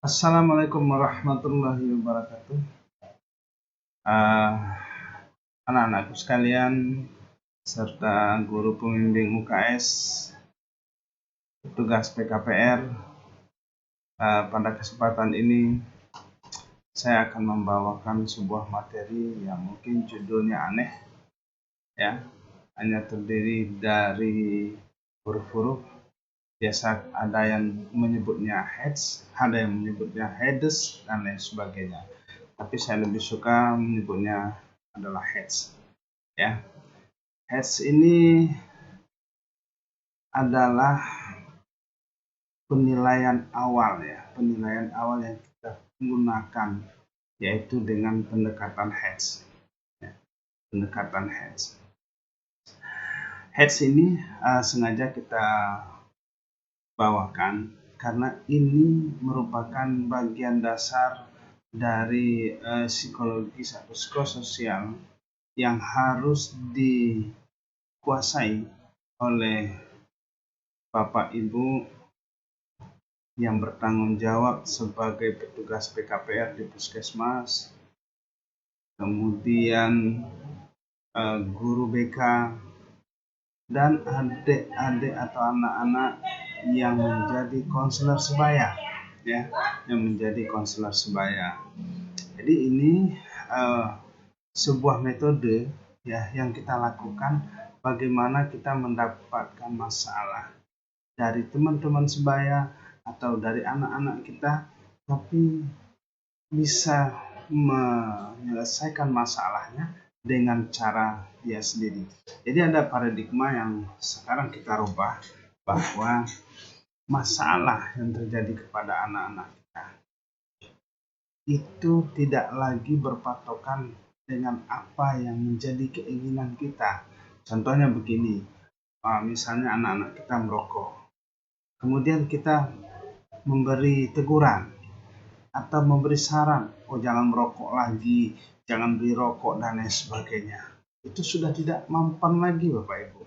Assalamualaikum warahmatullahi wabarakatuh. Uh, Anak-anakku sekalian, serta guru pembimbing UKS, petugas PKPR, pada kesempatan ini saya akan membawakan sebuah materi yang mungkin judulnya aneh, ya, hanya terdiri dari huruf-huruf. Biasa ada yang menyebutnya heads, ada yang menyebutnya headers, dan lain sebagainya. Tapi saya lebih suka menyebutnya adalah heads. Ya, heads ini adalah penilaian awal, ya, penilaian awal yang kita gunakan, yaitu dengan pendekatan heads. Ya, pendekatan heads. Heads ini sengaja kita bawakan karena ini merupakan bagian dasar dari psikologis atau psikososial yang harus dikuasai oleh Bapak Ibu yang bertanggung jawab sebagai petugas PKPR di Puskesmas, kemudian guru BK, dan adik-adik atau anak-anak yang menjadi konselor sebaya, ya, yang menjadi konselor sebaya. Jadi ini sebuah metode, ya, yang kita lakukan bagaimana kita mendapatkan masalah dari teman-teman sebaya atau dari anak-anak kita, tapi bisa menyelesaikan masalahnya dengan cara dia sendiri. Jadi ada paradigma yang sekarang kita rubah, bahwa masalah yang terjadi kepada anak-anak kita itu tidak lagi berpatokan dengan apa yang menjadi keinginan kita. Contohnya begini, misalnya anak-anak kita merokok, kemudian kita memberi teguran atau memberi saran, oh jangan merokok lagi, jangan beli rokok, dan lain sebagainya. Itu sudah tidak mempan lagi, Bapak Ibu.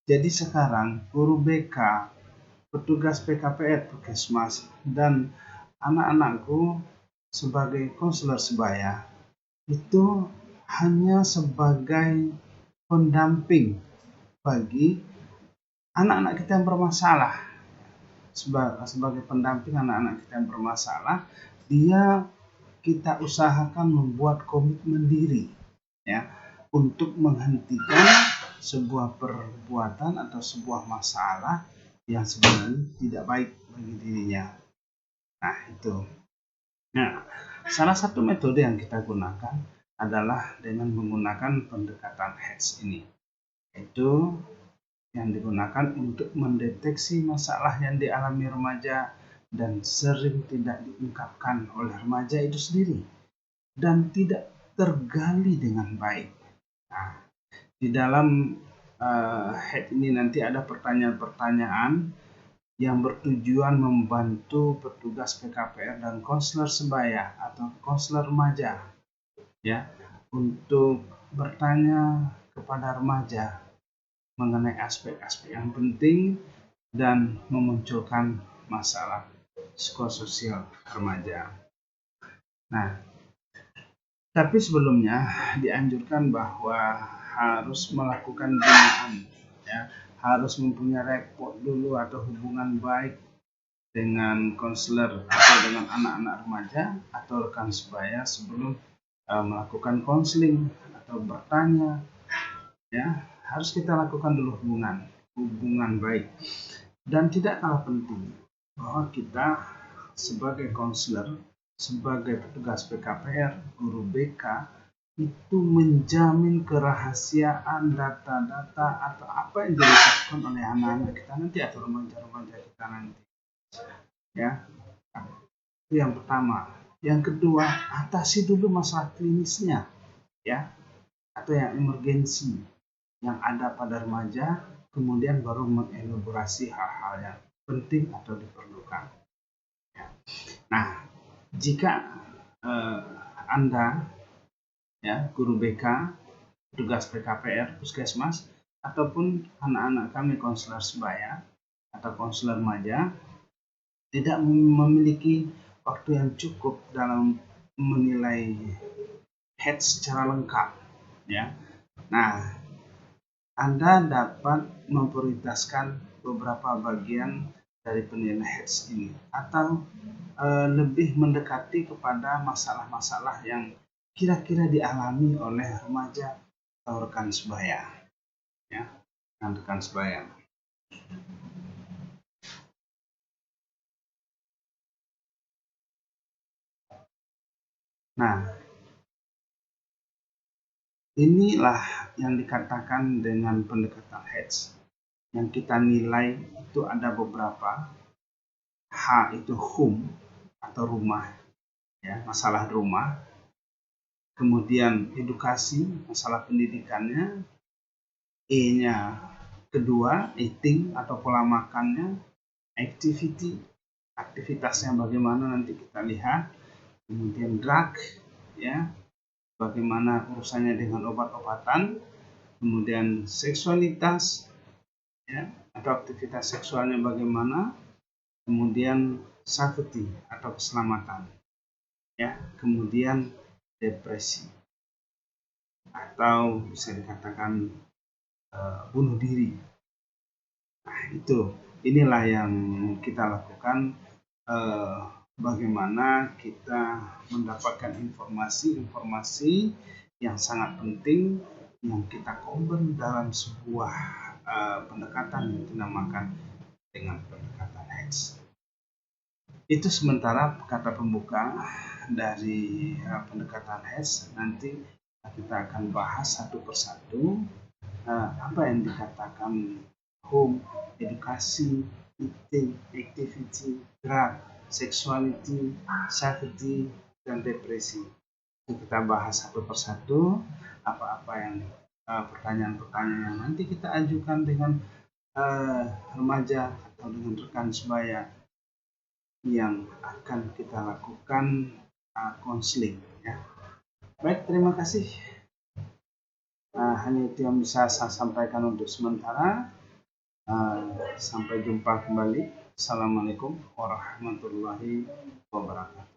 Jadi sekarang guru BK, petugas PKPR Puskesmas, dan anak-anakku sebagai konselor sebaya itu hanya sebagai pendamping bagi anak-anak kita yang bermasalah. Sebagai pendamping anak-anak kita yang bermasalah, kita usahakan membuat komitmen diri, ya, untuk menghentikan sebuah perbuatan atau sebuah masalah yang sebenarnya tidak baik bagi dirinya. Nah, itu. Nah, salah satu metode yang kita gunakan adalah dengan menggunakan pendekatan heads ini, yaitu yang digunakan untuk mendeteksi masalah yang dialami remaja dan sering tidak diungkapkan oleh remaja itu sendiri dan tidak tergali dengan baik. Nah, di dalam head ini nanti ada pertanyaan-pertanyaan yang bertujuan membantu petugas PKPR dan konselor sebaya atau konselor remaja, ya, untuk bertanya kepada remaja mengenai aspek-aspek yang penting dan memunculkan masalah psikososial remaja. Nah, tapi sebelumnya dianjurkan bahwa harus melakukan binaan, ya, harus mempunyai rapport dulu atau hubungan baik dengan konselor atau dengan anak-anak remaja atau rekan sebaya sebelum melakukan konseling atau bertanya, ya, harus kita lakukan dulu hubungan baik. Dan tidak kalah penting bahwa kita sebagai konselor, sebagai petugas PKPR, guru BK, itu menjamin kerahasiaan data-data atau apa yang dilakukan oleh anak-anak kita nanti atau remaja-remaja kita nanti, ya. Itu yang pertama. Yang kedua, atasi dulu masalah klinisnya, ya, atau yang emergensi yang ada pada remaja, kemudian baru mengelaborasi hal-hal yang penting atau diperlukan. Ya. Nah, jika Anda, ya, guru BK, petugas PKPR Puskesmas, ataupun anak-anak kami konselor sebaya atau konselor remaja tidak memiliki waktu yang cukup dalam menilai head secara lengkap, ya. Nah, Anda dapat memprioritaskan beberapa bagian dari penilaian heads ini, atau lebih mendekati kepada masalah-masalah yang kira-kira dialami oleh remaja atau rekan sebaya, ya, dan rekan sebaya. Nah, inilah yang dikatakan dengan pendekatan heads. Yang kita nilai itu ada beberapa. H itu home atau rumah, ya, masalah rumah. Kemudian edukasi, masalah pendidikannya. E-nya kedua, eating atau pola makannya. Activity, aktivitasnya bagaimana nanti kita lihat. Kemudian drug, ya, bagaimana urusannya dengan obat-obatan. Kemudian seksualitas, ya, atau aktivitas seksualnya bagaimana. Kemudian safety atau keselamatan, ya. Kemudian depresi atau bisa dikatakan bunuh diri. Nah, inilah yang kita lakukan, bagaimana kita mendapatkan informasi-informasi yang sangat penting yang kita combine dalam sebuah pendekatan yang dinamakan dengan pendekatan heads. Itu sementara kata pembuka dari pendekatan heads. Nanti kita akan bahas satu persatu apa yang dikatakan home, edukasi, eating, activity, drug, sexuality, safety, dan depresi. Kita bahas satu persatu apa-apa yang pertanyaan-pertanyaan yang nanti kita ajukan dengan remaja atau dengan rekan sebaya yang akan kita lakukan konseling, ya. Baik, terima kasih. Hanya itu yang bisa saya sampaikan untuk sementara. Sampai jumpa kembali. Assalamualaikum warahmatullahi wabarakatuh.